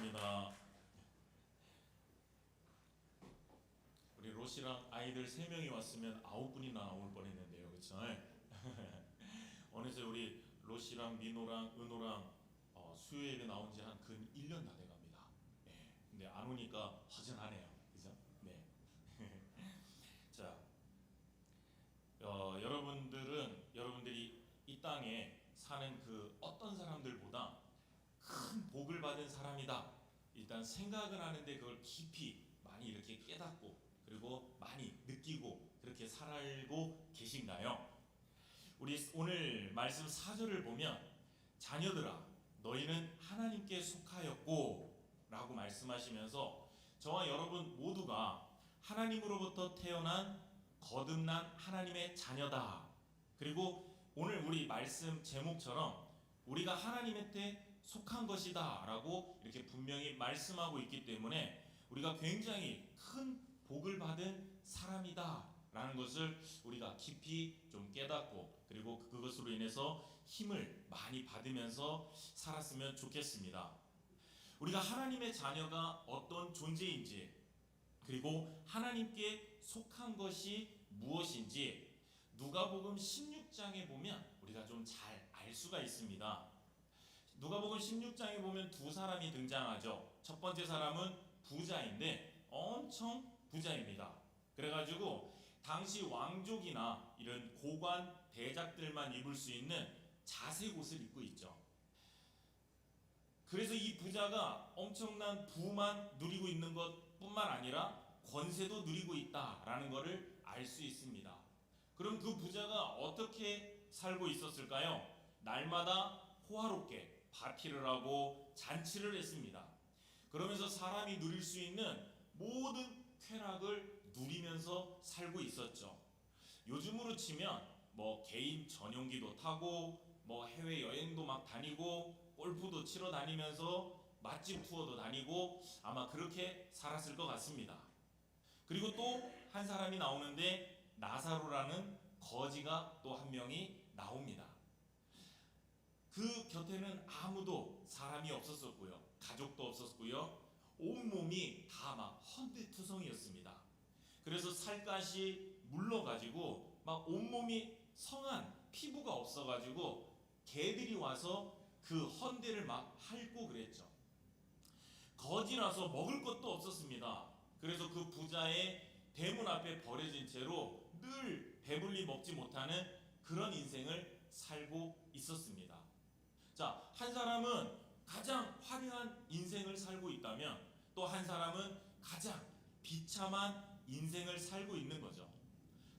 반갑습니다. 우리 로시랑 아이들 3명이 왔으면 9분이나 올 뻔했는데요, 그렇죠? 어느새 우리 로시랑 민호랑 은호랑 수요일에 나온 지 한 근 1년 다 돼갑니다. 예. 근데 안 오니까 허전하네요, 그죠? 네. 자, 여러분들이 이 땅에 사는 그 어떤 사람들보다 큰 복을 받은 사람이다. 일단 생각을 하는데 그걸 깊이 많이 이렇게 깨닫고 그리고 많이 느끼고 그렇게 살고 계신가요? 우리 오늘 말씀 4절을 보면 자녀들아 너희는 하나님께 속하였고 라고 말씀하시면서 저와 여러분 모두가 하나님으로부터 태어난 거듭난 하나님의 자녀다. 그리고 오늘 우리 말씀 제목처럼 우리가 하나님한테 속한 것이다 라고 이렇게 분명히 말씀하고 있기 때문에 우리가 굉장히 큰 복을 받은 사람이다 라는 것을 우리가 깊이 좀 깨닫고 그리고 그것으로 인해서 힘을 많이 받으면서 살았으면 좋겠습니다. 우리가 하나님의 자녀가 어떤 존재인지 그리고 하나님께 속한 것이 무엇인지 누가복음 16장에 보면 우리가 좀 잘 알 수가 있습니다. 누가복음 16장에 보면 두 사람이 등장하죠. 첫 번째 사람은 부자인데 엄청 부자입니다. 그래가지고 당시 왕족이나 이런 고관 대작들만 입을 수 있는 자색 옷을 입고 있죠. 그래서 이 부자가 엄청난 부만 누리고 있는 것뿐만 아니라 권세도 누리고 있다라는 것을 알 수 있습니다. 그럼 그 부자가 어떻게 살고 있었을까요? 날마다 호화롭게 파티를 하고 잔치를 했습니다. 그러면서 사람이 누릴 수 있는 모든 쾌락을 누리면서 살고 있었죠. 요즘으로 치면 뭐 개인 전용기도 타고 뭐 해외 여행도 막 다니고 골프도 치러 다니면서 맛집 투어도 다니고 아마 그렇게 살았을 것 같습니다. 그리고 또 한 사람이 나오는데 나사로라는 거지가 또 한 명이 나옵니다. 그 곁에는 아무도 사람이 없었고요. 가족도 없었고요. 온몸이 다 막 헌데투성이었습니다. 그래서 살갗이 물러가지고 막 온몸이 성한 피부가 없어가지고 개들이 와서 그 헌데를 막 핥고 그랬죠. 거지라서 먹을 것도 없었습니다. 그래서 그 부자의 대문 앞에 버려진 채로 늘 배불리 먹지 못하는 그런 인생을 살고 있었습니다. 자, 한 사람은 가장 화려한 인생을 살고 있다면 또 한 사람은 가장 비참한 인생을 살고 있는 거죠.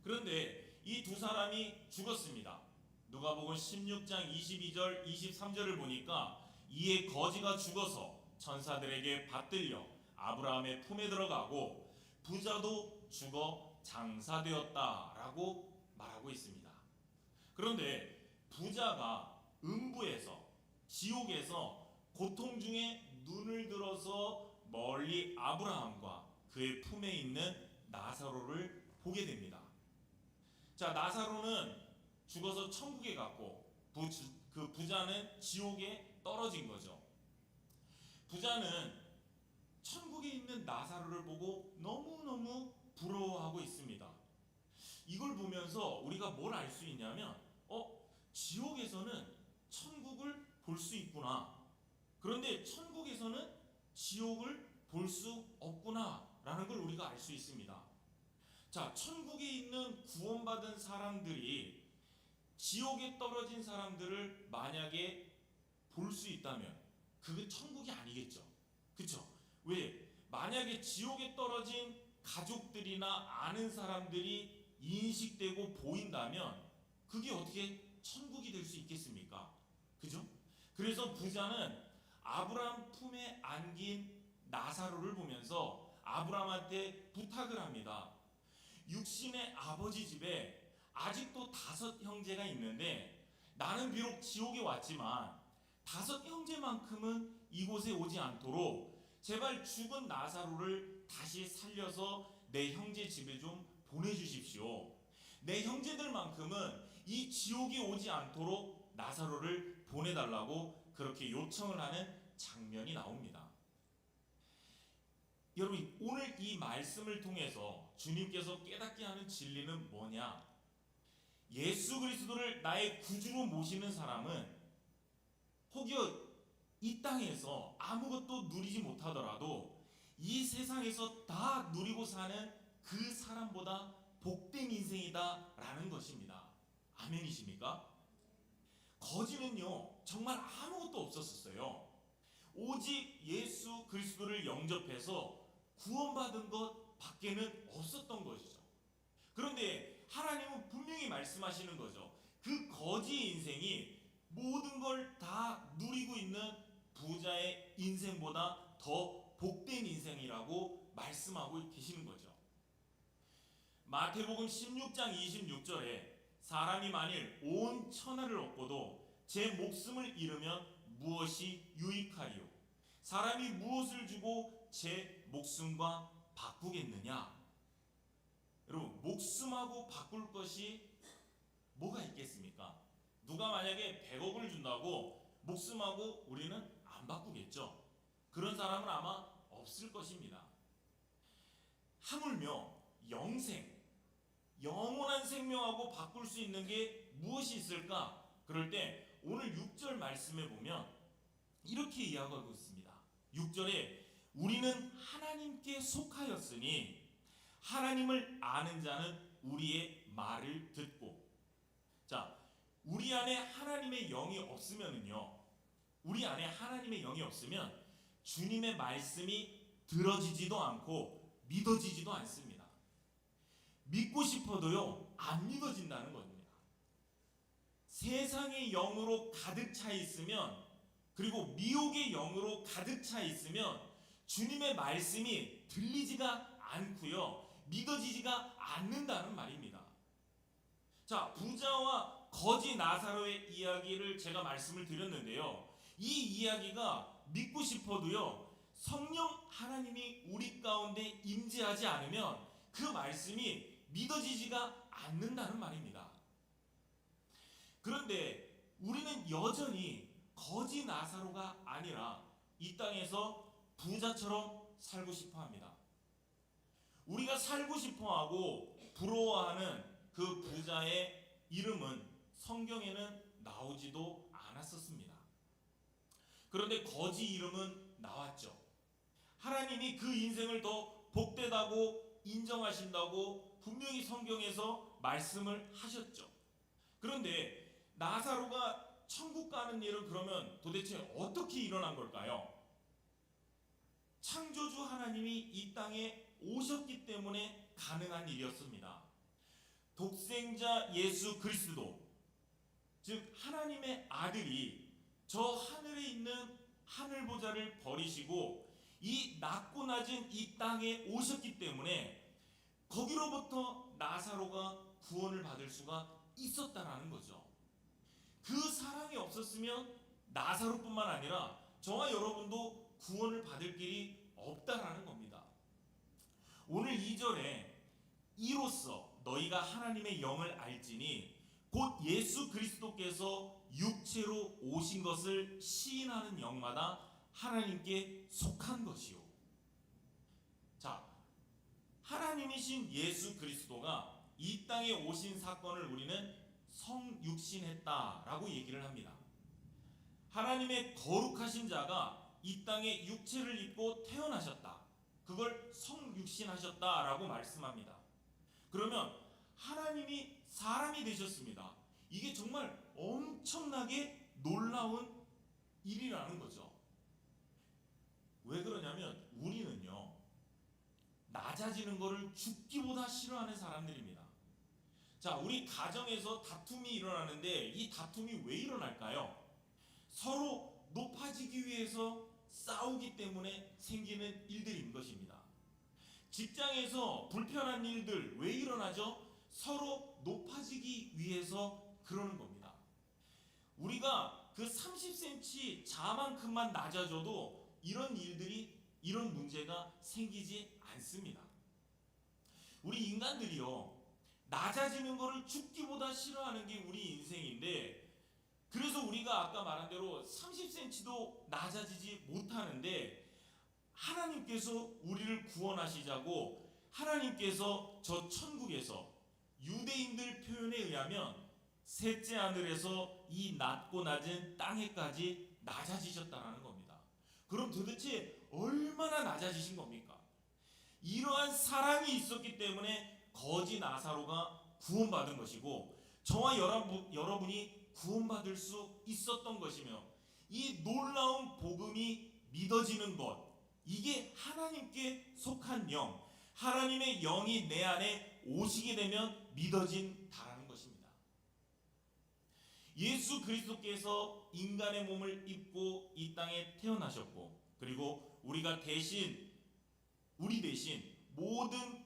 그런데 이 두 사람이 죽었습니다. 누가복음 16장 22절 23절을 보니까 이에 거지가 죽어서 천사들에게 받들려 아브라함의 품에 들어가고 부자도 죽어 장사되었다라고 말하고 있습니다. 그런데 부자가 음부에서 지옥에서 고통 중에 눈을 들어서 멀리 아브라함과 그의 품에 있는 나사로를 보게 됩니다. 자, 나사로는 죽어서 천국에 갔고 그 부자는 지옥에 떨어진 거죠. 부자는 천국에 있는 나사로를 보고 너무너무 부러워하고 있습니다. 이걸 보면서 우리가 뭘 알 수 있냐면 지옥에서는 천국을 볼 수 있구나. 그런데 천국에서는 지옥을 볼 수 없구나 라는 걸 우리가 알 수 있습니다. 자, 천국에 있는 구원받은 사람들이 지옥에 떨어진 사람들을 만약에 볼 수 있다면 그게 천국이 아니겠죠. 그쵸? 왜? 만약에 지옥에 떨어진 가족들이나 아는 사람들이 인식되고 보인다면 그게 어떻게 천국이 될 수 있겠습니까? 그죠? 그래서 부자는 아브라함 품에 안긴 나사로를 보면서 아브라함한테 부탁을 합니다. 육신의 아버지 집에 아직도 5 형제가 있는데 나는 비록 지옥에 왔지만 5 형제만큼은 이곳에 오지 않도록 제발 죽은 나사로를 다시 살려서 내 형제 집에 좀 보내주십시오. 내 형제들만큼은 이 지옥에 오지 않도록 나사로를 보내달라고 그렇게 요청을 하는 장면이 나옵니다. 여러분, 오늘 이 말씀을 통해서 주님께서 깨닫게 하는 진리는 뭐냐? 예수 그리스도를 나의 구주로 모시는 사람은 혹여 이 땅에서 아무것도 누리지 못하더라도 이 세상에서 다 누리고 사는 그 사람보다 복된 인생이다라는 것입니다. 아멘이십니까? 거지는요, 정말 아무것도 없었어요. 오직 예수 그리스도를 영접해서 구원받은 것 밖에는 없었던 것이죠. 그런데 하나님은 분명히 말씀하시는 거죠. 그 거지 인생이 모든 걸 다 누리고 있는 부자의 인생보다 더 복된 인생이라고 말씀하고 계시는 거죠. 마태복음 16장 26절에 사람이 만일 온 천하를 얻고도 제 목숨을 잃으면 무엇이 유익하리요? 사람이 무엇을 주고 제 목숨과 바꾸겠느냐? 여러분, 목숨하고 바꿀 것이 뭐가 있겠습니까? 누가 만약에 100억을 준다고 목숨하고 우리는 안 바꾸겠죠. 그런 사람은 아마 없을 것입니다. 하물며 영생, 영원한 생명하고 바꿀 수 있는 게 무엇이 있을까? 그럴 때 오늘 6절 말씀에 보면 이렇게 이야기하고 있습니다. 6절에 우리는 하나님께 속하였으니 하나님을 아는 자는 우리의 말을 듣고. 자, 우리 안에 하나님의 영이 없으면은요, 우리 안에 하나님의 영이 없으면 주님의 말씀이 들어지지도 않고 믿어지지도 않습니다. 믿고 싶어도요, 안 믿어진다는 겁니다. 세상의 영으로 가득 차 있으면, 그리고 미혹의 영으로 가득 차 있으면 주님의 말씀이 들리지가 않고요, 믿어지지가 않는다는 말입니다. 자, 부자와 거지 나사로의 이야기를 제가 말씀을 드렸는데요, 이 이야기가 믿고 싶어도요, 성령 하나님이 우리 가운데 임재하지 않으면 그 말씀이 믿어지지가 않는다는 말입니다. 그런데 우리는 여전히 거지 나사로가 아니라 이 땅에서 부자처럼 살고 싶어 합니다. 우리가 살고 싶어 하고 부러워하는 그 부자의 이름은 성경에는 나오지도 않았었습니다. 그런데 거지 이름은 나왔죠. 하나님이 그 인생을 더 복되다고 인정하신다고 분명히 성경에서 말씀을 하셨죠. 그런데 나사로가 천국 가는 일은 그러면 도대체 어떻게 일어난 걸까요? 창조주 하나님이 이 땅에 오셨기 때문에 가능한 일이었습니다. 독생자 예수 그리스도, 즉 하나님의 아들이 저 하늘에 있는 하늘 보좌를 버리시고 이 낮고 낮은 이 땅에 오셨기 때문에 거기로부터 나사로가 구원을 받을 수가 있었다라는 거죠. 그 사랑이 없었으면 나사로뿐만 아니라 저와 여러분도 구원을 받을 길이 없다라는 겁니다. 오늘 2절에 이로써 너희가 하나님의 영을 알지니 곧 예수 그리스도께서 육체로 오신 것을 시인하는 영마다 하나님께 속한 것이요. 자, 하나님이신 예수 그리스도가 이 땅에 오신 사건을 우리는 성육신했다라고 얘기를 합니다. 하나님의 거룩하신 자가 이 땅에 육체를 입고 태어나셨다. 그걸 성육신하셨다라고 말씀합니다. 그러면 하나님이 사람이 되셨습니다. 이게 정말 엄청나게 놀라운 일이라는 거죠. 왜 그러냐면 우리는요, 낮아지는 것을 죽기보다 싫어하는 사람들입니다. 자, 우리 가정에서 다툼이 일어나는데 이 다툼이 왜 일어날까요? 서로 높아지기 위해서 싸우기 때문에 생기는 일들인 것입니다. 직장에서 불편한 일들 왜 일어나죠? 서로 높아지기 위해서 그러는 겁니다. 우리가 그 30cm 자만큼만 낮아져도 이런 일들이, 이런 문제가 생기지 않습니다. 우리 인간들이요, 낮아지는 것을 죽기보다 싫어하는 게 우리 인생인데, 그래서 우리가 아까 말한 대로 30cm도 낮아지지 못하는데 하나님께서 우리를 구원하시자고 하나님께서 저 천국에서 유대인들 표현에 의하면 셋째 하늘에서 이 낮고 낮은 땅에까지 낮아지셨다라는 겁니다. 그럼 도대체 얼마나 낮아지신 겁니까? 이러한 사랑이 있었기 때문에 거지 나사로가 구원받은 것이고 저와 여러분이 구원받을 수 있었던 것이며 이 놀라운 복음이 믿어지는 것, 이게 하나님께 속한 영, 하나님의 영이 내 안에 오시게 되면 믿어진다라는 것입니다. 예수 그리스도께서 인간의 몸을 입고 이 땅에 태어나셨고 그리고 우리 대신 모든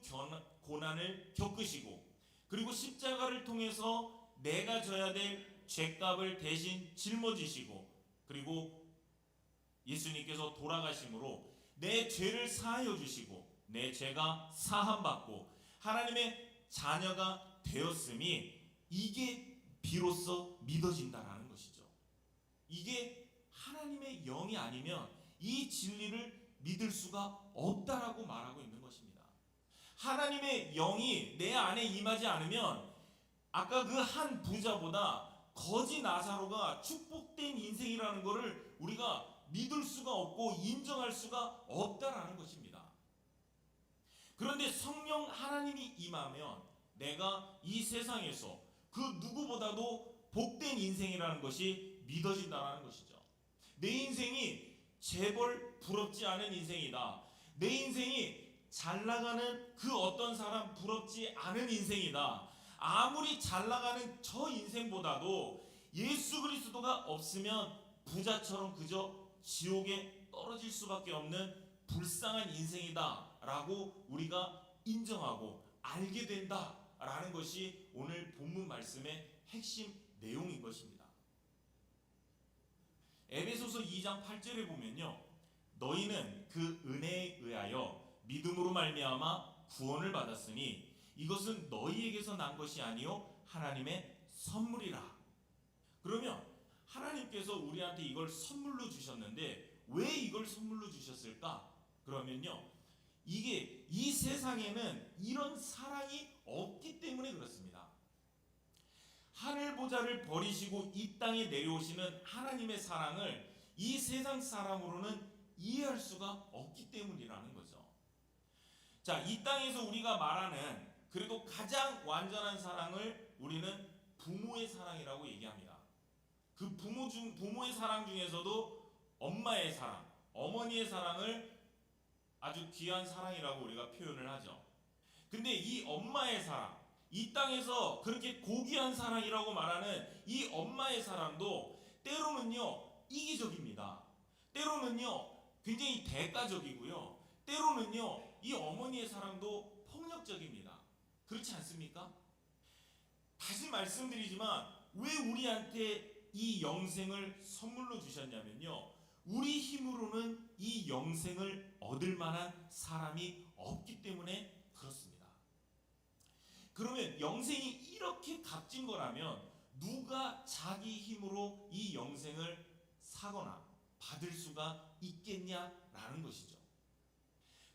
고난을 겪으시고 그리고 십자가를 통해서 내가 져야 될 죄값을 대신 짊어지시고 그리고 예수님께서 돌아가심으로 내 죄를 사하여 주시고 내 죄가 사함받고 하나님의 자녀가 되었음이 이게 비로소 믿어진다라는 것이죠. 이게 하나님의 영이 아니면 이 진리를 믿을 수가 없다라고 말하고 있는 것입니다. 하나님의 영이 내 안에 임하지 않으면 아까 그 한 부자보다 거지 나사로가 축복된 인생이라는 것을 우리가 믿을 수가 없고 인정할 수가 없다라는 것입니다. 그런데 성령 하나님이 임하면 내가 이 세상에서 그 누구보다도 복된 인생이라는 것이 믿어진다는 것이죠. 내 인생이 재벌 부럽지 않은 인생이다. 내 인생이 잘 나가는 그 어떤 사람 부럽지 않은 인생이다. 아무리 잘 나가는 저 인생보다도 예수 그리스도가 없으면 부자처럼 그저 지옥에 떨어질 수밖에 없는 불쌍한 인생이다 라고 우리가 인정하고 알게 된다 라는 것이 오늘 본문 말씀의 핵심 내용인 것입니다. 에베소서 2장 8절에 보면요, 너희는 그 은혜에 의하여 믿음으로 말미암아 구원을 받았으니 이것은 너희에게서 난 것이 아니요 하나님의 선물이라. 그러면 하나님께서 우리한테 이걸 선물로 주셨는데 왜 이걸 선물로 주셨을까? 그러면요, 이게 이 세상에는 이런 사랑이 없기 때문에 그렇습니다. 하늘 보좌를 버리시고 이 땅에 내려오시는 하나님의 사랑을 이 세상 사람으로는 이해할 수가 없기 때문이라는 거죠. 자, 이 땅에서 우리가 말하는 그래도 가장 완전한 사랑을 우리는 부모의 사랑이라고 얘기합니다. 그 부모의 사랑 중에서도 엄마의 사랑, 어머니의 사랑을 아주 귀한 사랑이라고 우리가 표현을 하죠. 근데 이 엄마의 사랑, 이 땅에서 그렇게 고귀한 사랑이라고 말하는 이 엄마의 사랑도 때로는요 이기적입니다. 때로는요 굉장히 대가적이고요. 때로는요 이 어머니의 사랑도 폭력적입니다. 그렇지 않습니까? 다시 말씀드리지만 왜 우리한테 이 영생을 선물로 주셨냐면요, 우리 힘으로는 이 영생을 얻을 만한 사람이 없기 때문에 그렇습니다. 그러면 영생이 이렇게 값진 거라면 누가 자기 힘으로 이 영생을 사거나 받을 수가 있겠냐라는 것이죠.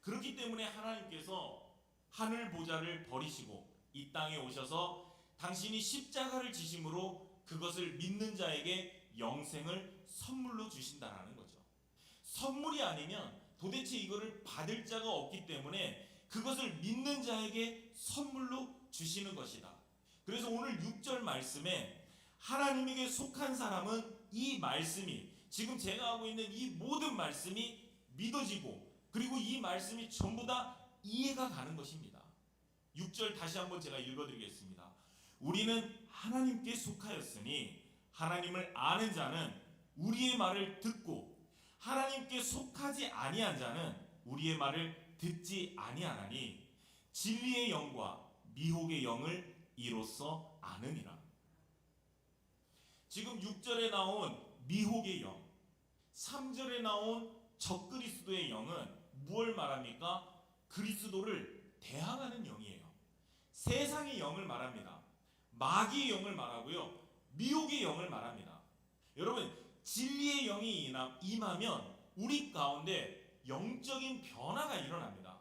그렇기 때문에 하나님께서 하늘 보좌를 버리시고 이 땅에 오셔서 당신이 십자가를 지심으로 그것을 믿는 자에게 영생을 선물로 주신다라는 거죠. 선물이 아니면 도대체 이거를 받을 자가 없기 때문에 그것을 믿는 자에게 선물로 주시는 것이다. 그래서 오늘 6절 말씀에 하나님에게 속한 사람은 이 말씀이, 지금 제가 하고 있는 이 모든 말씀이 믿어지고 그리고 이 말씀이 전부 다 이해가 가는 것입니다. 6절 다시 한번 제가 읽어드리겠습니다. 우리는 하나님께 속하였으니 하나님을 아는 자는 우리의 말을 듣고 하나님께 속하지 아니한 자는 우리의 말을 듣지 아니하나니 진리의 영과 미혹의 영을 이로써 아느니라. 지금 6절에 나온 미혹의 영, 3절에 나온 적그리스도의 영은 무엇을 말합니까? 그리스도를 대항하는 영이에요. 세상의 영을 말합니다. 마귀의 영을 말하고요, 미혹의 영을 말합니다. 여러분, 진리의 영이 임하면 우리 가운데 영적인 변화가 일어납니다.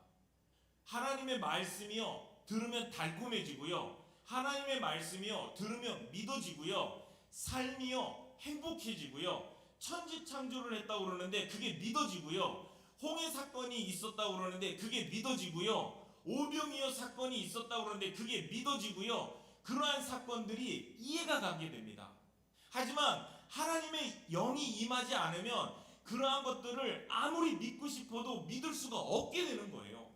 하나님의 말씀이요 들으면 달콤해지고요, 하나님의 말씀이요 들으면 믿어지고요, 삶이요 행복해지고요, 천지창조를 했다고 그러는데 그게 믿어지고요, 홍해 사건이 있었다고 그러는데 그게 믿어지고요, 오병이어 사건이 있었다고 그러는데 그게 믿어지고요, 그러한 사건들이 이해가 가게 됩니다. 하지만 하나님의 영이 임하지 않으면 그러한 것들을 아무리 믿고 싶어도 믿을 수가 없게 되는 거예요.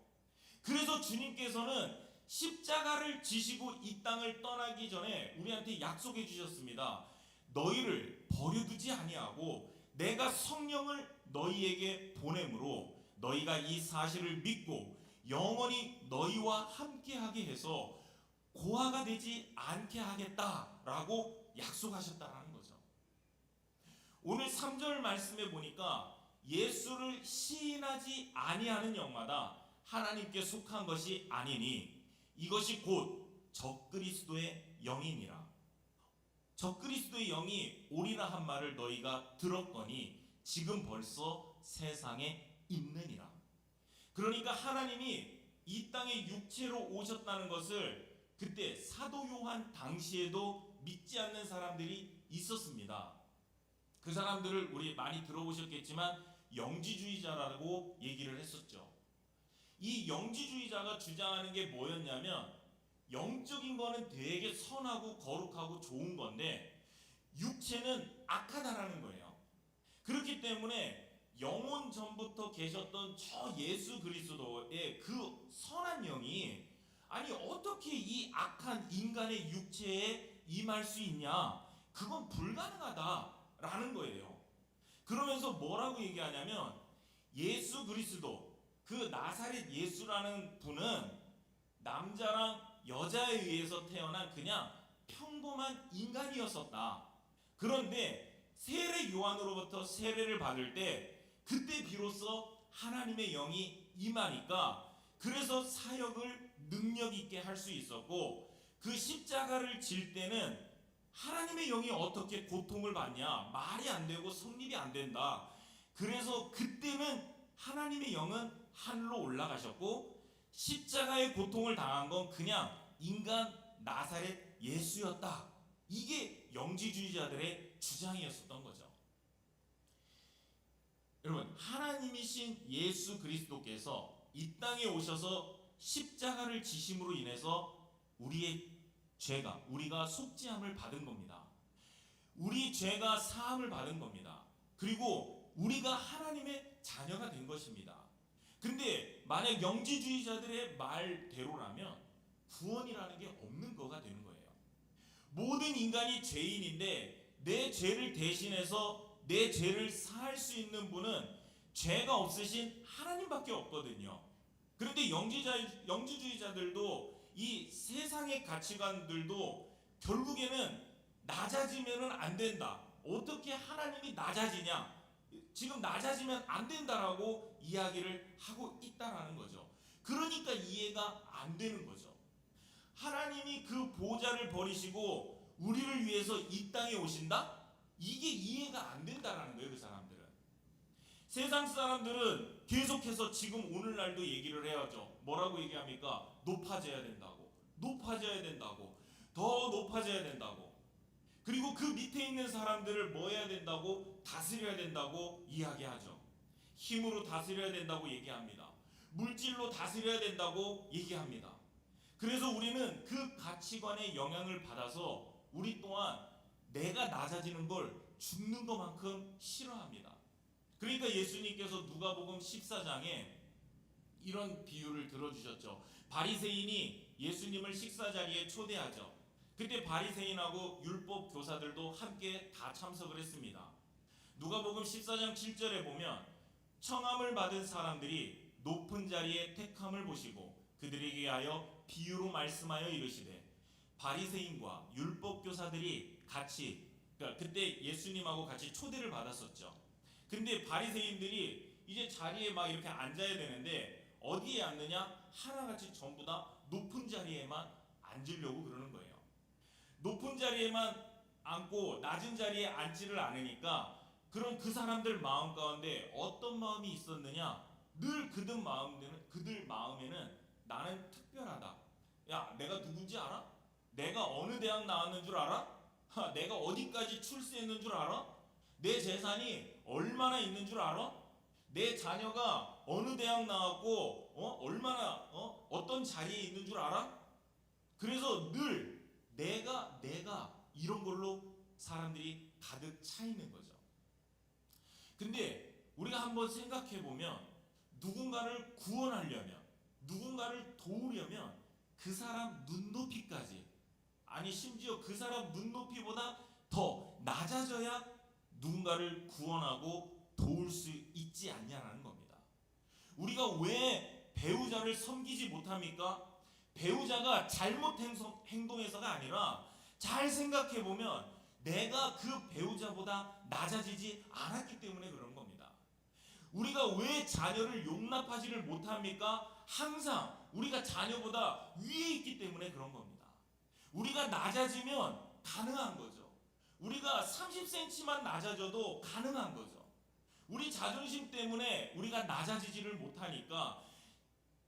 그래서 주님께서는 십자가를 지시고 이 땅을 떠나기 전에 우리한테 약속해 주셨습니다. 너희를 버려두지 아니하고 내가 성령을 너희에게 보내므로 너희가 이 사실을 믿고 영원히 너희와 함께하게 해서 고아가 되지 않게 하겠다라고 약속하셨다라는 거죠. 오늘 3절 말씀에 보니까 예수를 시인하지 아니하는 영마다 하나님께 속한 것이 아니니 이것이 곧 적그리스도의 영이니라. 적그리스도의 영이 오리라 한 말을 너희가 들었거니 지금 벌써 세상에 있느니라. 그러니까 하나님이 이 땅에 육체로 오셨다는 것을 그때 사도 요한 당시에도 믿지 않는 사람들이 있었습니다. 그 사람들을 우리 많이 들어보셨겠지만 영지주의자라고 얘기를 했었죠. 이 영지주의자가 주장하는 게 뭐였냐면 영적인 거는 되게 선하고 거룩하고 좋은 건데 육체는 악하다라는 거예요. 그렇기 때문에 영원 전부터 계셨던 저 예수 그리스도의 그 선한 영이 아니 어떻게 이 악한 인간의 육체에 임할 수 있냐, 그건 불가능하다라는 거예요. 그러면서 뭐라고 얘기하냐면 예수 그리스도 그 나사렛 예수라는 분은 남자랑 여자에 의해서 태어난 그냥 평범한 인간이었었다. 그런데 세례 요한으로부터 세례를 받을 때 그때 비로소 하나님의 영이 임하니까 그래서 사역을 능력 있게 할 수 있었고, 그 십자가를 질 때는 하나님의 영이 어떻게 고통을 받냐, 말이 안 되고 성립이 안 된다. 그래서 그때는 하나님의 영은 하늘로 올라가셨고 십자가의 고통을 당한 건 그냥 인간 나사렛 예수였다. 이게 영지주의자들의 주장이었었던 거죠. 여러분, 하나님이신 예수 그리스도께서 이 땅에 오셔서 십자가를 지심으로 인해서 우리의 죄가, 우리가 속죄함을 받은 겁니다. 우리 죄가 사함을 받은 겁니다. 그리고 우리가 하나님의 자녀가 된 것입니다. 근데 만약 영지주의자들의 말대로라면 구원이라는 게 없는 거가 되는 거예요. 모든 인간이 죄인인데 내 죄를 대신해서 내 죄를 사할 수 있는 분은 죄가 없으신 하나님밖에 없거든요. 그런데 영지주의자들도 이 세상의 가치관들도 결국에는 낮아지면은 안 된다. 어떻게 하나님이 낮아지냐? 지금 낮아지면 안 된다라고 이야기를 하고 있다라는 거죠. 그러니까 이해가 안 되는 거죠. 하나님이 그 보좌를 버리시고 우리를 위해서 이 땅에 오신다? 이게 이해가 안 된다라는 거예요, 그 사람들은. 세상 사람들은 계속해서 지금 오늘날도 얘기를 해야죠. 뭐라고 얘기합니까? 높아져야 된다고, 높아져야 된다고, 더 높아져야 된다고. 그리고 그 밑에 있는 사람들을 뭐 해야 된다고? 다스려야 된다고 이야기하죠. 힘으로 다스려야 된다고 얘기합니다. 물질로 다스려야 된다고 얘기합니다. 그래서 우리는 그 가치관의 영향을 받아서 우리 또한 내가 낮아지는 걸 죽는 것만큼 싫어합니다. 그러니까 예수님께서 누가복음 14장에 이런 비유를 들어주셨죠. 바리새인이 예수님을 식사 자리에 초대하죠. 그때 바리새인하고 율법 교사들도 함께 다 참석을 했습니다. 누가복음 14장 7절에 보면 청함을 받은 사람들이 높은 자리에 택함을 보시고 그들에게 하여 비유로 말씀하여 이르시되, 바리새인과 율법 교사들이 같이, 그러니까 그때 예수님하고 같이 초대를 받았었죠. 근데 바리새인들이 이제 자리에 막 이렇게 앉아야 되는데 어디에 앉느냐? 하나같이 전부 다 높은 자리에만 앉으려고 그러는 거예요. 높은 자리에만 앉고 낮은 자리에 앉지를 않으니까, 그럼 그 사람들 마음 가운데 어떤 마음이 있었느냐? 늘 그들 마음에는 나는 특별하다. 야, 내가 누군지 알아? 내가 어느 대학 나왔는 줄 알아? 내가 어디까지 출세했는 줄 알아? 내 재산이 얼마나 있는 줄 알아? 내 자녀가 어느 대학 나왔고 얼마나 어떤 자리에 있는 줄 알아? 그래서 늘 내가 이런 걸로 사람들이 가득 차 있는 거죠. 근데 우리가 한번 생각해 보면 누군가를 구원하려면, 누군가를 도우려면 그 사람 눈높이까지, 아니 심지어 그 사람 눈높이보다 더 낮아져야 누군가를 구원하고 도울 수 있지 않냐라는 겁니다. 우리가 왜 배우자를 섬기지 못합니까? 배우자가 잘못 행동해서가 아니라 잘 생각해 보면 내가 그 배우자보다 낮아지지 않았기 때문에 그런 겁니다. 우리가 왜 자녀를 용납하지를 못합니까? 항상 우리가 자녀보다 위에 있기 때문에 그런 겁니다. 우리가 낮아지면 가능한 거죠. 우리가 30cm만 낮아져도 가능한 거죠. 우리 자존심 때문에 우리가 낮아지지를 못하니까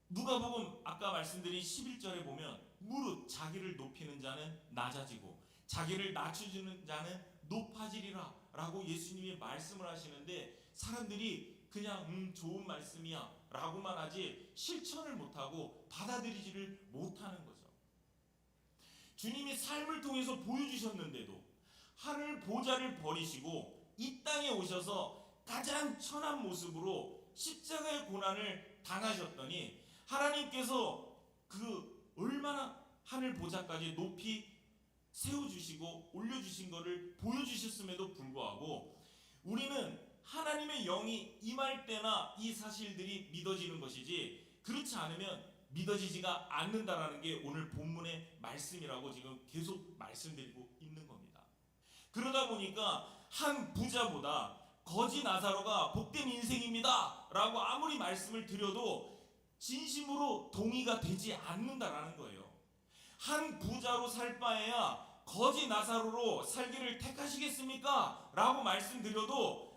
누가복음 아까 말씀드린 11절에 보면 무릇 자기를 높이는 자는 낮아지고 자기를 낮추는 자는 높아지리라 라고 예수님이 말씀을 하시는데 사람들이 그냥 좋은 말씀이야 라고만 하지 실천을 못하고 받아들이지를 못하는 거죠. 주님이 삶을 통해서 보여주셨는데도 하늘 보좌를 버리시고 이 땅에 오셔서 가장 천한 모습으로 십자가의 고난을 당하셨더니 하나님께서 그 얼마나 하늘 보좌까지 높이 세워주시고 올려주신 것을 보여주셨음에도 불구하고 우리는 하나님의 영이 임할 때나 이 사실들이 믿어지는 것이지 그렇지 않으면 믿어지지가 않는다라는 게 오늘 본문의 말씀이라고 지금 계속 말씀드리고 있는 겁니다. 그러다 보니까 한 부자보다 거지 나사로가 복된 인생입니다 라고 아무리 말씀을 드려도 진심으로 동의가 되지 않는다라는 거예요. 한 부자로 살 바에야 거지 나사로로 살기를 택하시겠습니까? 라고 말씀드려도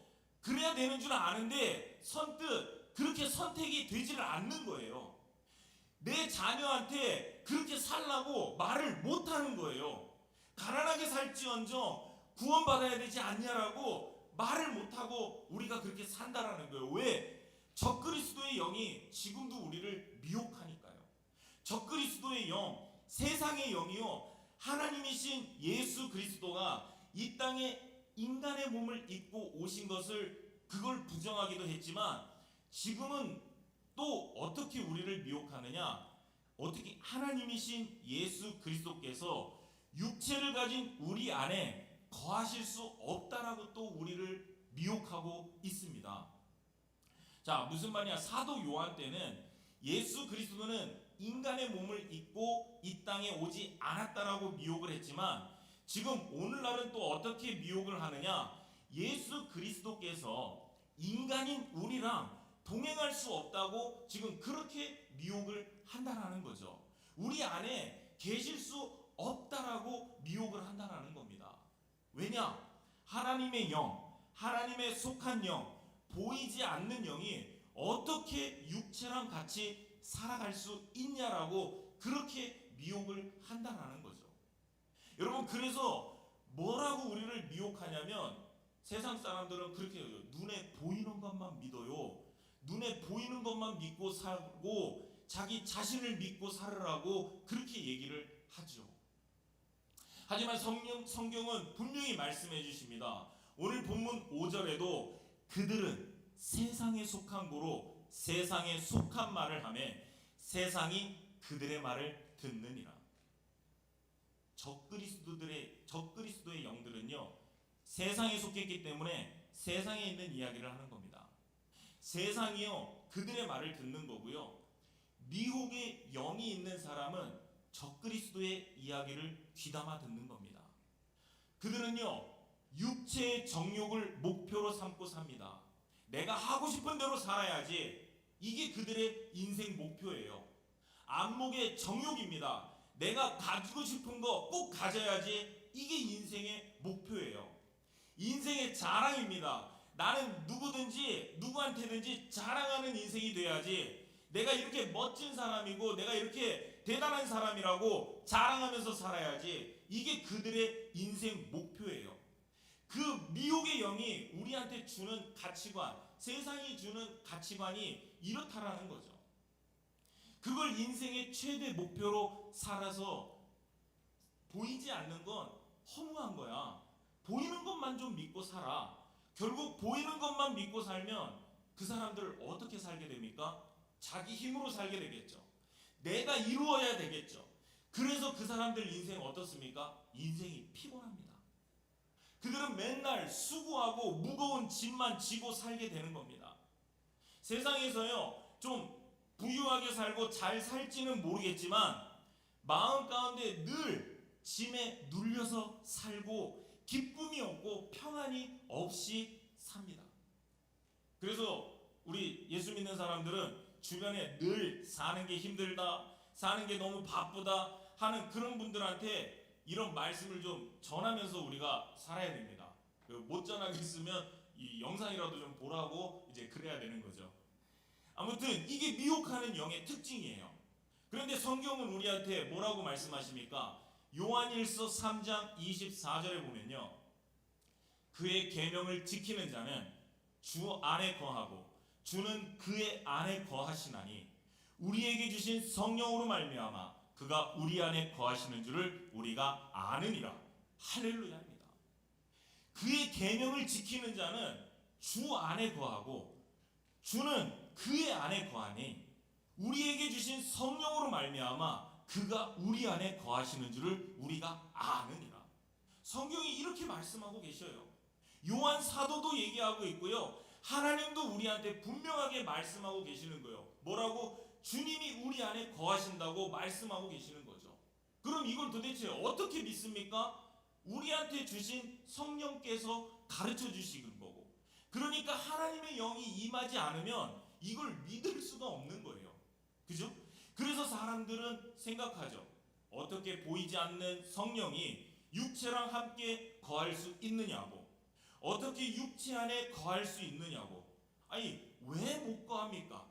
그래야 되는 줄 아는데 선뜻 그렇게 선택이 되지를 않는 거예요. 내 자녀한테 그렇게 살라고 말을 못하는 거예요. 가난하게 살지언정 구원받아야 되지 않냐라고 말을 못하고 우리가 그렇게 산다라는 거예요. 왜? 적그리스도의 영이 지금도 우리를 미혹하니까요. 적그리스도의 영, 세상의 영이요 하나님이신 예수 그리스도가 이 땅에 인간의 몸을 입고 오신 것을 그걸 부정하기도 했지만 지금은 또 어떻게 우리를 미혹하느냐? 어떻게 하나님이신 예수 그리스도께서 육체를 가진 우리 안에 거하실 수 없다라고 또 우리를 미혹하고 있습니다. 자, 무슨 말이냐? 사도 요한 때는 예수 그리스도는 인간의 몸을 입고 이 땅에 오지 않았다라고 미혹을 했지만 지금 오늘날은 또 어떻게 미혹을 하느냐? 예수 그리스도께서 인간인 우리랑 동행할 수 없다고 지금 그렇게 미혹을 한다라는 거죠. 우리 안에 계실 수 없다라고 미혹을 한다라는 겁니다. 왜냐? 하나님의 영, 하나님의 속한 영, 보이지 않는 영이 어떻게 육체랑 같이 살아갈 수 있냐라고 그렇게 미혹을 한다라는 거죠. 여러분, 그래서 뭐라고 우리를 미혹하냐면 세상 사람들은 그렇게 해요. 눈에 보이는 것만 믿어요. 눈에 보이는 것만 믿고 살고 자기 자신을 믿고 살으라고 그렇게 얘기를 하죠. 하지만 성경은 분명히 말씀해 주십니다. 오늘 본문 5절에도 그들은 세상에 속한 고로 세상에 속한 말을 하며 세상이 그들의 말을 듣느니라. 적그리스도의 영들은요 세상에 속했기 때문에 세상에 있는 이야기를 하는 겁니다. 세상이요 그들의 말을 듣는 거고요. 미혹의 영이 있는 사람은 적그리스도의 이야기를 귀담아 듣는 겁니다. 그들은요 육체의 정욕을 목표로 삼고 삽니다. 내가 하고 싶은 대로 살아야지. 이게 그들의 인생 목표예요. 안목의 정욕입니다. 내가 가지고 싶은 거 꼭 가져야지. 이게 인생의 목표예요. 인생의 자랑입니다. 나는 누구든지 누구한테든지 자랑하는 인생이 돼야지, 내가 이렇게 멋진 사람이고 내가 이렇게 대단한 사람이라고 자랑하면서 살아야지, 이게 그들의 인생 목표예요. 그 미혹의 영이 우리한테 주는 가치관, 세상이 주는 가치관이 이렇다라는 거죠. 그걸 인생의 최대 목표로 살아서 보이지 않는 건 허무한 거야. 보이는 것만 좀 믿고 살아. 결국 보이는 것만 믿고 살면 그 사람들 어떻게 살게 됩니까? 자기 힘으로 살게 되겠죠. 내가 이루어야 되겠죠. 그래서 그 사람들 인생 어떻습니까? 인생이 피곤합니다. 그들은 맨날 수고하고 무거운 짐만 지고 살게 되는 겁니다. 세상에서요, 좀 부유하게 살고 잘 살지는 모르겠지만 마음 가운데 늘 짐에 눌려서 살고 기쁨이 없고 평안이 없이 삽니다. 그래서 우리 예수 믿는 사람들은 주변에 늘 사는 게 힘들다, 사는 게 너무 바쁘다 하는 그런 분들한테 이런 말씀을 좀 전하면서 우리가 살아야 됩니다. 못 전하겠으면 이 영상이라도 좀 보라고 이제 그래야 되는 거죠. 아무튼 이게 미혹하는 영의 특징이에요. 그런데 성경은 우리한테 뭐라고 말씀하십니까? 요한일서 3장 24절에 보면요, 그의 계명을 지키는 자는 주 안에 거하고 주는 그의 안에 거하시나니 우리에게 주신 성령으로 말미암아 그가 우리 안에 거하시는 줄을 우리가 아느니라. 할렐루야입니다. 그의 계명을 지키는 자는 주 안에 거하고 주는 그의 안에 거하니 우리에게 주신 성령으로 말미암아 그가 우리 안에 거하시는 줄을 우리가 아느니라. 성경이 이렇게 말씀하고 계셔요. 요한 사도도 얘기하고 있고요, 하나님도 우리한테 분명하게 말씀하고 계시는 거예요. 뭐라고? 주님이 우리 안에 거하신다고 말씀하고 계시는 거죠. 그럼 이걸 도대체 어떻게 믿습니까? 우리한테 주신 성령께서 가르쳐 주시는 거고, 그러니까 하나님의 영이 임하지 않으면 이걸 믿을 수가 없는 거예요. 그죠? 그래서 사람들은 생각하죠. 어떻게 보이지 않는 성령이 육체랑 함께 거할 수 있느냐고, 어떻게 육체 안에 거할 수 있느냐고. 아니, 왜 못 거합니까?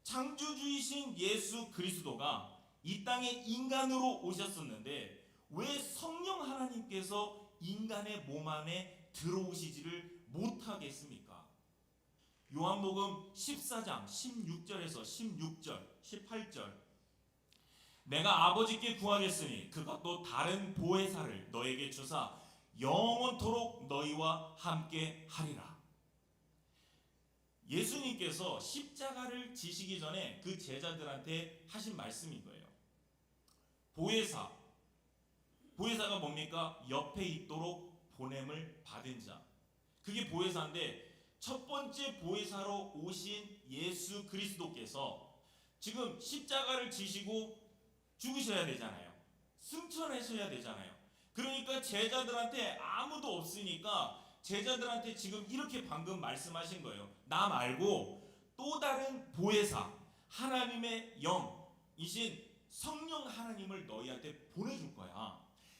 창조주이신 예수 그리스도가 이 땅에 인간으로 오셨었는데 왜 성령 하나님께서 인간의 몸 안에 들어오시지를 못하겠습니까? 요한복음 14장 16절에서 16절, 18절, 내가 아버지께 구하겠으니 그가 또 다른 보혜사를 너에게 주사 영원토록 너희와 함께 하리라. 예수님께서 십자가를 지시기 전에 그 제자들한테 하신 말씀인 거예요. 보혜사, 보혜사가 뭡니까? 옆에 있도록 보냄을 받은 자, 그게 보혜사인데, 첫 번째 보혜사로 오신 예수 그리스도께서 지금 십자가를 지시고 죽으셔야 되잖아요. 승천하셔야 되잖아요. 그러니까 제자들한테 아무도 없으니까 제자들한테 지금 이렇게 방금 말씀하신 거예요. 나 말고 또 다른 보혜사, 하나님의 영이신 성령 하나님을 너희한테 보내줄 거야.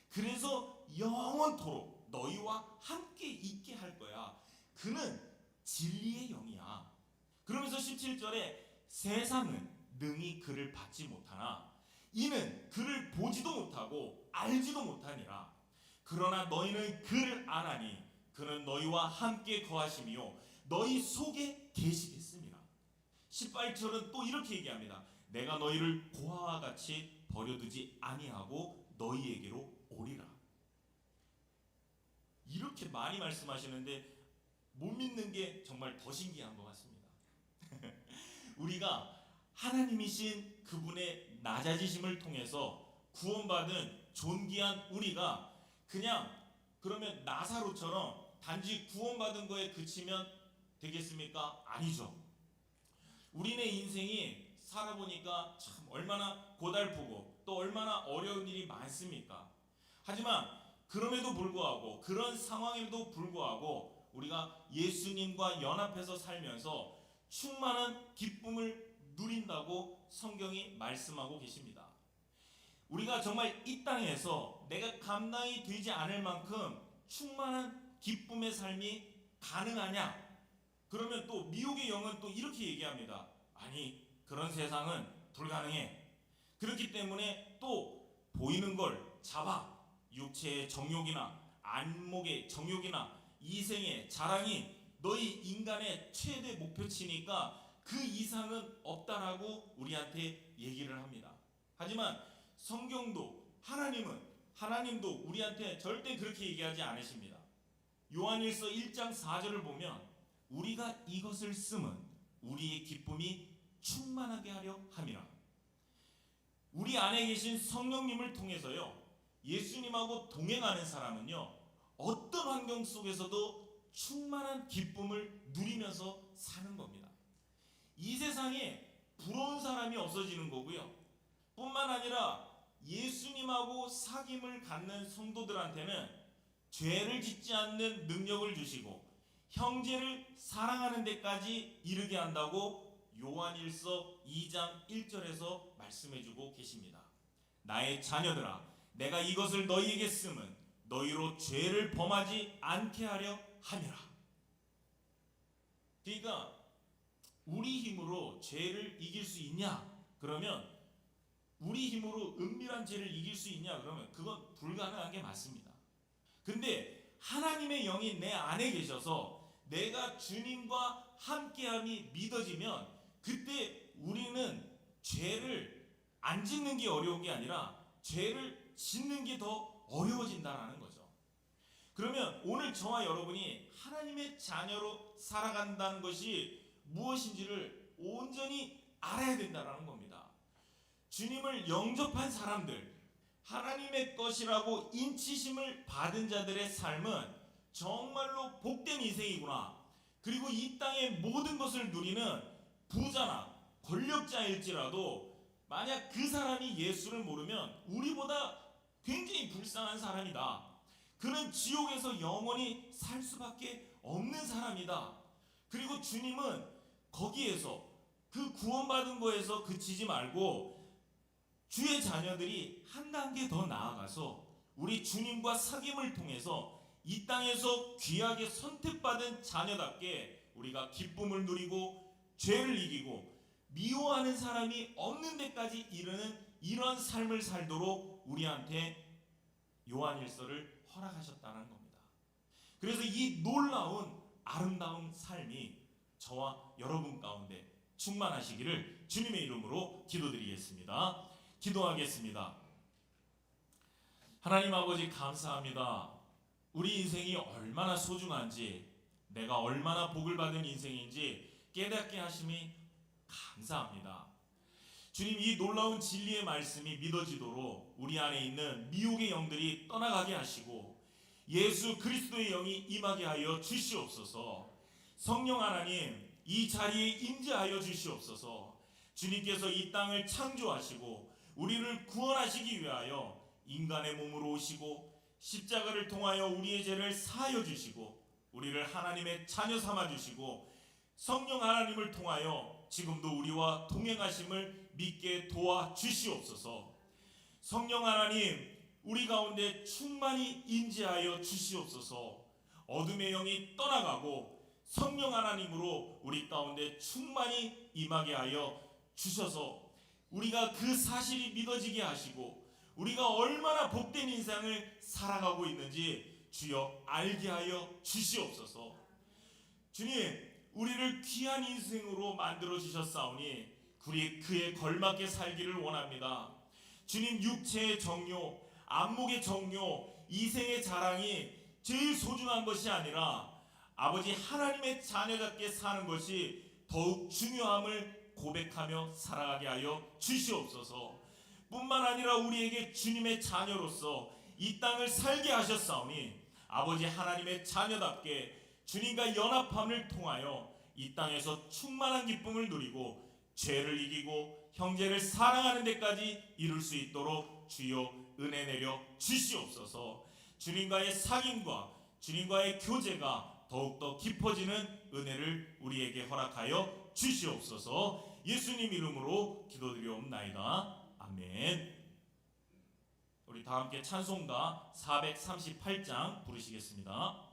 그래서 영원토록 너희와 함께 있게 할 거야. 그는 진리의 영이야. 그러면서 17절에 세상은 능히 그를 받지 못하나 이는 그를 보지도 못하고 알지도 못하니라. 그러나 너희는 그를 아나니 그는 너희와 함께 거하시며 너희 속에 계시겠습니다. 18절은 또 이렇게 얘기합니다. 내가 너희를 고아와 같이 버려두지 아니하고 너희에게로 오리라. 이렇게 많이 말씀하시는데 못 믿는 게 정말 더 신기한 것 같습니다. 우리가 하나님이신 그분의 낮아지심을 통해서 구원받은 존귀한 우리가 그냥 그러면 나사로처럼 단지 구원받은 거에 그치면 되겠습니까? 아니죠. 우리네 인생이 살아보니까 참 얼마나 고달프고 또 얼마나 어려운 일이 많습니까? 하지만 그럼에도 불구하고, 그런 상황에도 불구하고 우리가 예수님과 연합해서 살면서 충만한 기쁨을 누린다고 성경이 말씀하고 계십니다. 우리가 정말 이 땅에서 내가 감당이 되지 않을 만큼 충만한 기쁨의 삶이 가능하냐? 그러면 또 미혹의 영은 또 이렇게 얘기합니다. 아니, 그런 세상은 불가능해. 그렇기 때문에 또 보이는 걸 잡아. 육체의 정욕이나 안목의 정욕이나 이생의 자랑이 너희 인간의 최대 목표치니까 그 이상은 없다라고 우리한테 얘기를 합니다. 하지만 성경도 하나님도 우리한테 절대 그렇게 얘기하지 않으십니다. 요한일서 1장 4절을 보면 우리가 이것을 쓰면 우리의 기쁨이 충만하게 하려 함이라. 우리 안에 계신 성령님을 통해서요, 예수님하고 동행하는 사람은요, 어떤 환경 속에서도 충만한 기쁨을 누리면서 사는 겁니다. 이 세상에 부러운 사람이 없어지는 거고요, 뿐만 아니라 예수님하고 사귐을 갖는 성도들한테는 죄를 짓지 않는 능력을 주시고 형제를 사랑하는 데까지 이르게 한다고 요한일서 2장 1절에서 말씀해주고 계십니다. 나의 자녀들아, 내가 이것을 너희에게 쓰면 너희로 죄를 범하지 않게 하려 함이라. 그러니까 우리 힘으로 죄를 이길 수 있냐? 그러면 우리 힘으로 은밀한 죄를 이길 수 있냐? 그러면 그건 불가능한 게 맞습니다. 근데 하나님의 영이 내 안에 계셔서 내가 주님과 함께함이 믿어지면 그때 우리는 죄를 안 짓는 게 어려운 게 아니라 죄를 짓는 게 더 어려워진다는 거죠. 그러면 오늘 저와 여러분이 하나님의 자녀로 살아간다는 것이 무엇인지를 온전히 알아야 된다는 겁니다. 주님을 영접한 사람들, 하나님의 것이라고 인치심을 받은 자들의 삶은 정말로 복된 인생이구나. 그리고 이 땅의 모든 것을 누리는 부자나 권력자일지라도 만약 그 사람이 예수를 모르면 우리보다 굉장히 불쌍한 사람이다. 그는 지옥에서 영원히 살 수밖에 없는 사람이다. 그리고 주님은 거기에서 그 구원받은 거에서 그치지 말고 주의 자녀들이 한 단계 더 나아가서 우리 주님과 사귐을 통해서 이 땅에서 귀하게 선택받은 자녀답게 우리가 기쁨을 누리고 죄를 이기고 미워하는 사람이 없는 데까지 이르는 이런 삶을 살도록 우리한테 요한일서를 허락하셨다는 겁니다. 그래서 이 놀라운 아름다운 삶이 저와 여러분 가운데 충만하시기를 주님의 이름으로 기도드리겠습니다. 기도하겠습니다. 하나님 아버지, 감사합니다. 우리 인생이 얼마나 소중한지, 내가 얼마나 복을 받은 인생인지 깨닫게 하심이 감사합니다. 주님, 이 놀라운 진리의 말씀이 믿어지도록 우리 안에 있는 미혹의 영들이 떠나가게 하시고 예수 그리스도의 영이 임하게 하여 주시옵소서. 성령 하나님, 이 자리에 임재하여 주시옵소서. 주님께서 이 땅을 창조하시고 우리를 구원하시기 위하여 인간의 몸으로 오시고 십자가를 통하여 우리의 죄를 사하여 주시고 우리를 하나님의 자녀 삼아 주시고 성령 하나님을 통하여 지금도 우리와 동행하심을 믿게 도와 주시옵소서. 성령 하나님, 우리 가운데 충만히 임재하여 주시옵소서. 어둠의 영이 떠나가고 성령 하나님으로 우리 가운데 충만히 임하게 하여 주셔서 우리가 그 사실이 믿어지게 하시고 우리가 얼마나 복된 인생을 살아가고 있는지 주여 알게 하여 주시옵소서. 주님, 우리를 귀한 인생으로 만들어 주셨사오니 그에 걸맞게 살기를 원합니다. 주님, 육체의 정욕, 안목의 정욕, 이생의 자랑이 제일 소중한 것이 아니라 아버지 하나님의 자녀답게 사는 것이 더욱 중요함을 고백하며 살아가게 하여 주시옵소서. 뿐만 아니라 우리에게 주님의 자녀로서 이 땅을 살게 하셨사오니 아버지 하나님의 자녀답게 주님과 연합함을 통하여 이 땅에서 충만한 기쁨을 누리고 죄를 이기고 형제를 사랑하는 데까지 이룰 수 있도록 주여 은혜 내려 주시옵소서. 주님과의 사귐과 주님과의 교제가 더욱더 깊어지는 은혜를 우리에게 허락하여 주시옵소서. 예수님 이름으로 기도드리옵나이다. 아멘. 우리 다 함께 찬송가 438장 부르시겠습니다.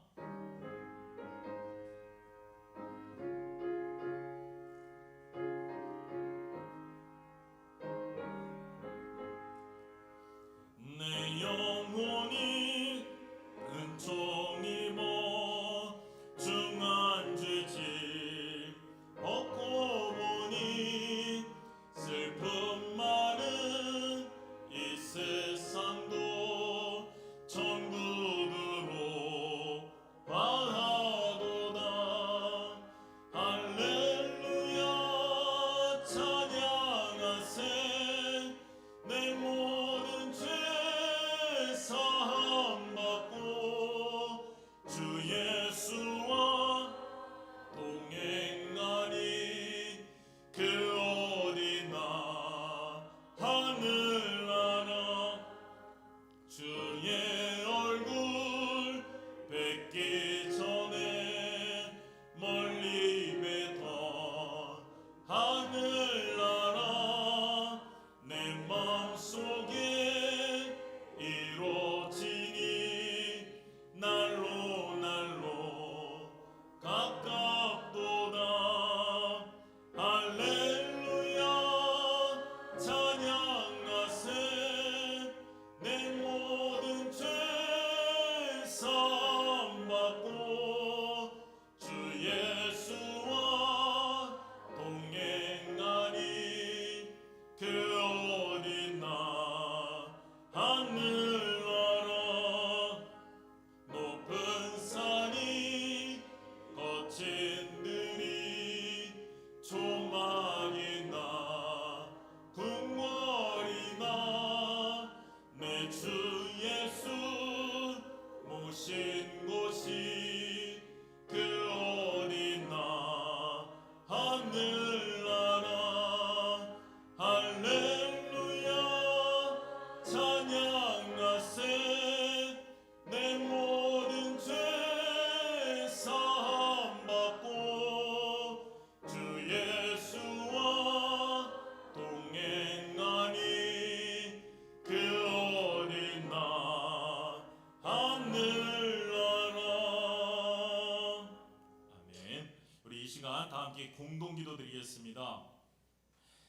이 시간 다 함께 공동기도 드리겠습니다.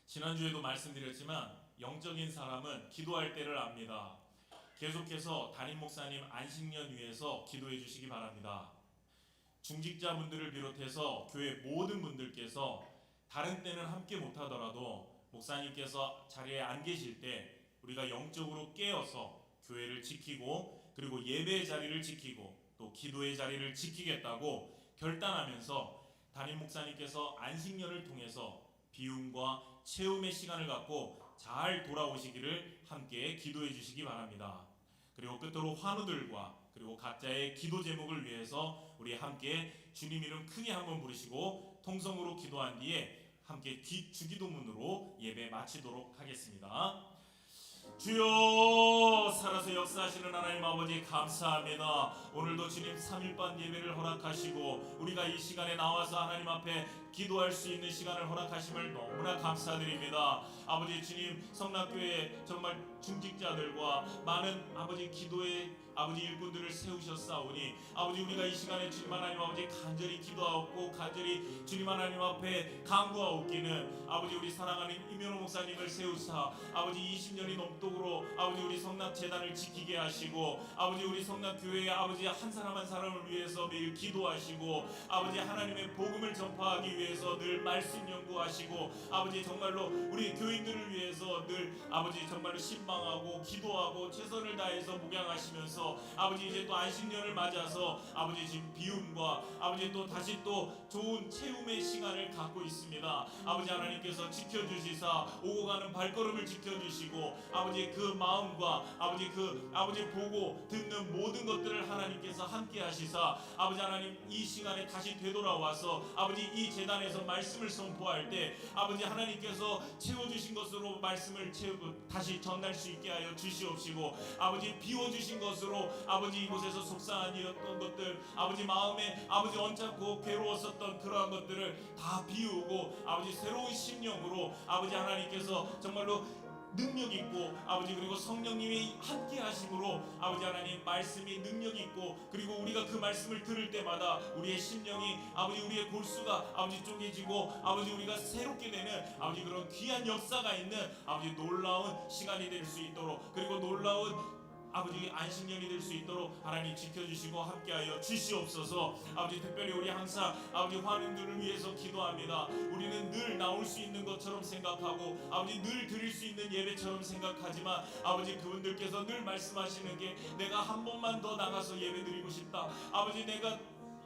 지난주에도 말씀드렸지만 영적인 사람은 기도할 때를 압니다. 계속해서 담임 목사님 안식년 위해서 기도해 주시기 바랍니다. 중직자분들을 비롯해서 교회 모든 분들께서 다른 때는 함께 못하더라도 목사님께서 자리에 안 계실 때 우리가 영적으로 깨어서 교회를 지키고 그리고 예배의 자리를 지키고 또 기도의 자리를 지키겠다고 결단하면서 담임 목사님께서 안식년을 통해서 비움과 채움의 시간을 갖고 잘 돌아오시기를 함께 기도해 주시기 바랍니다. 그리고 끝으로 환우들과 그리고 각자의 기도 제목을 위해서 우리 함께 주님 이름 크게 한번 부르시고 통성으로 기도한 뒤에 함께 주기도문으로 예배 마치도록 하겠습니다. 주여, 살아서 역사하시는 하나님 아버지 감사합니다. 오늘도 주님 3일반 예배를 허락하시고 우리가 이 시간에 나와서 하나님 앞에 기도할 수 있는 시간을 허락하심을 너무나 감사드립니다. 아버지 주님, 성락교회 정말 중직자들과 많은 아버지 기도의 아버지 일꾼들을 세우셨사오니 아버지 우리가 이 시간에 주님 하나님 아버지 간절히 기도하옵고 간절히 주님 하나님 앞에 간구하옵기는 아버지 우리 사랑하는 이면호 목사님을 세우사 아버지 20년이 넘도록 아버지 우리 성락재단을 지키게 하시고 아버지 우리 성락교회의 아버지 한 사람 한 사람을 위해서 매일 기도하시고 아버지 하나님의 복음을 전파하기 위해서 늘 말씀 연구하시고 아버지 정말로 우리 교인들을 위해서 늘 아버지 정말로 신방하고 기도하고 최선을 다해서 목양하시면서 아버지 이제 또 안식년을 맞아서 아버지 지금 비움과 아버지 또 다시 또 좋은 채움의 시간을 갖고 있습니다. 아버지 하나님께서 지켜주시사 오고 가는 발걸음을 지켜주시고 아버지 그 마음과 아버지 그 아버지 보고 듣는 모든 것들을 하나님께서 함께 하시사 아버지 하나님 이 시간에 다시 되돌아와서 아버지 이 재단에서 말씀을 선포할 때 아버지 하나님께서 채워주신 것으로 말씀을 채우고 다시 전할 수 있게 하여 주시옵시고 아버지 비워주신 것으로 아버지 이곳에서 속상한 일이었던 것들 아버지 마음에 아버지 언짢고 괴로웠었던 그러한 것들을 다 비우고 아버지 새로운 심령으로 아버지 하나님께서 정말로 능력 있고 아버지 그리고 성령님이 함께 하심으로 아버지 하나님 말씀이 능력 있고 그리고 우리가 그 말씀을 들을 때마다 우리의 심령이 아버지 우리의 골수가 아버지 쪼개지고 아버지 우리가 새롭게 되는 아버지 그런 귀한 역사가 있는 아버지 놀라운 시간이 될 수 있도록 그리고 놀라운 아버지 안식년이 될 수 있도록 하나님 지켜주시고 함께하여 주시옵소서. 아버지 특별히 우리 항상 아버지 환우들을 위해서 기도합니다. 우리는 늘 나올 수 있는 것처럼 생각하고 아버지 늘 드릴 수 있는 예배처럼 생각하지만 아버지 그분들께서 늘 말씀하시는 게 내가 한 번만 더 나가서 예배 드리고 싶다. 아버지 내가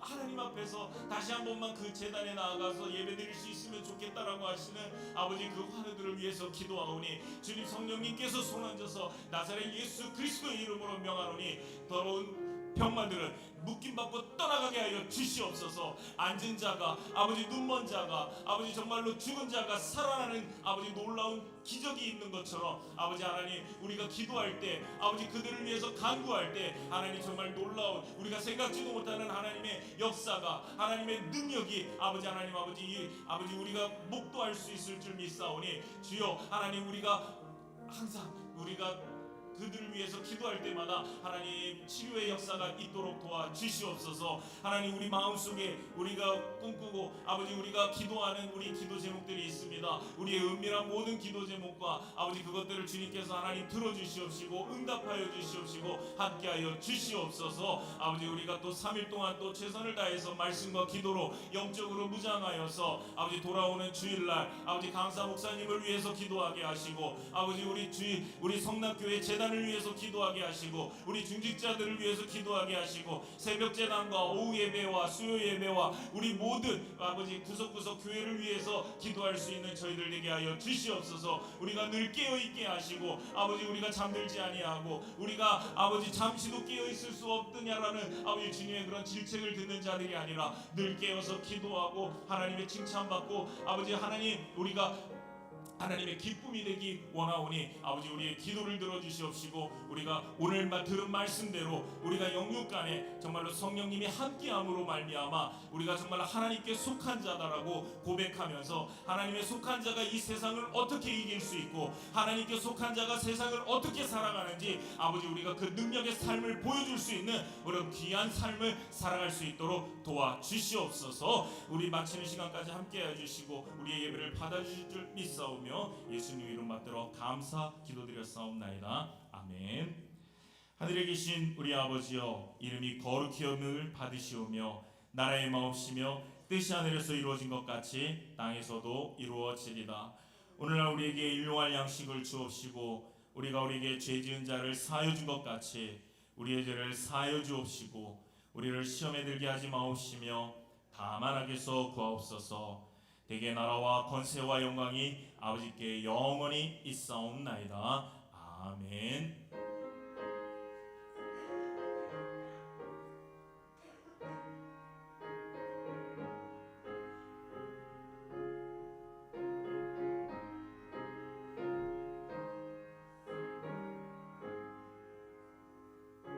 하나님 앞에서 다시 한 번만 그 제단에 나아가서 예배드릴 수 있으면 좋겠다라고 하시는 아버지 그 환우들을 위해서 기도하오니 주님 성령님께서 손얹어서 나사렛 예수 그리스도의 이름으로 명하노니 더러운 병마들은 묶임받고 떠나가게 하여 주시옵소서. 앉은 자가 아버지 눈먼 자가 아버지 정말로 죽은 자가 살아나는 아버지 놀라운 기적이 있는 것처럼 아버지 하나님 우리가 기도할 때 아버지 그들을 위해서 간구할 때 하나님 정말 놀라운 우리가 생각지도 못하는 하나님의 역사가 하나님의 능력이 아버지 하나님 아버지 우리가 목도할 수 있을 줄 믿사오니 주여 하나님 우리가 항상 우리가 그들을 위해서 기도할 때마다 하나님 치료의 역사가 있도록 도와주시옵소서. 하나님 우리 마음속에 우리가 꿈꾸고 아버지 우리가 기도하는 우리 기도 제목들이 있습니다. 우리의 은밀한 모든 기도 제목과 아버지 그것들을 주님께서 하나님 들어주시옵시고 응답하여 주시옵시고 함께하여 주시옵소서. 아버지 우리가 또 3일 동안 또 최선을 다해서 말씀과 기도로 영적으로 무장하여서 아버지 돌아오는 주일날 아버지 강사 목사님을 위해서 기도하게 하시고 아버지 우리 성락교회 재단 을 위해서 기도하게 하시고 우리 중직자들을 위해서 기도하게 하시고 새벽 재단과 오후 예배와 수요 예배와 우리 모든 아버지 구석구석 교회를 위해서 기도할 수 있는 저희들 되게 하여 주시옵소서. 우리가 늘 깨어 있게 하시고 아버지 우리가 잠들지 아니하고 우리가 아버지 잠시도 깨어 있을 수 없느냐라는 아버지 주님의 그런 질책을 듣는 자들이 아니라 늘 깨어서 기도하고 하나님의 칭찬받고 아버지 하나님 우리가 하나님의 기쁨이 되기 원하오니 아버지 우리의 기도를 들어주시옵시고 우리가 오늘 들은 말씀대로 우리가 영육간에 정말로 성령님이 함께함으로 말미암아 우리가 정말 하나님께 속한 자다라고 고백하면서 하나님의 속한 자가 이 세상을 어떻게 이길 수 있고 하나님께 속한 자가 세상을 어떻게 살아가는지 아버지 우리가 그 능력의 삶을 보여줄 수 있는 그런 귀한 삶을 살아갈 수 있도록 도와주시옵소서. 우리 마치는 시간까지 함께해 주시고 우리의 예배를 받아주실 줄 믿사오며 예수님 이름 받들어 감사 기도드렸사옵나이다. 아멘. 하늘에 계신 우리 아버지여, 이름이 거룩히 여김을 받으시오며 나라의 마옵시며 뜻이 하늘에서 이루어진 것 같이 땅에서도 이루어지리다. 오늘날 우리에게 일용할 양식을 주옵시고 우리가 우리에게 죄 지은 자를 사하여 준 것 같이 우리의 죄를 사하여 주옵시고 우리를 시험에 들게 하지 마옵시며 다만 악에서 구하옵소서. 대개 나라와 권세와 영광이 아버지께 영원히 있사옵나이다. 아멘.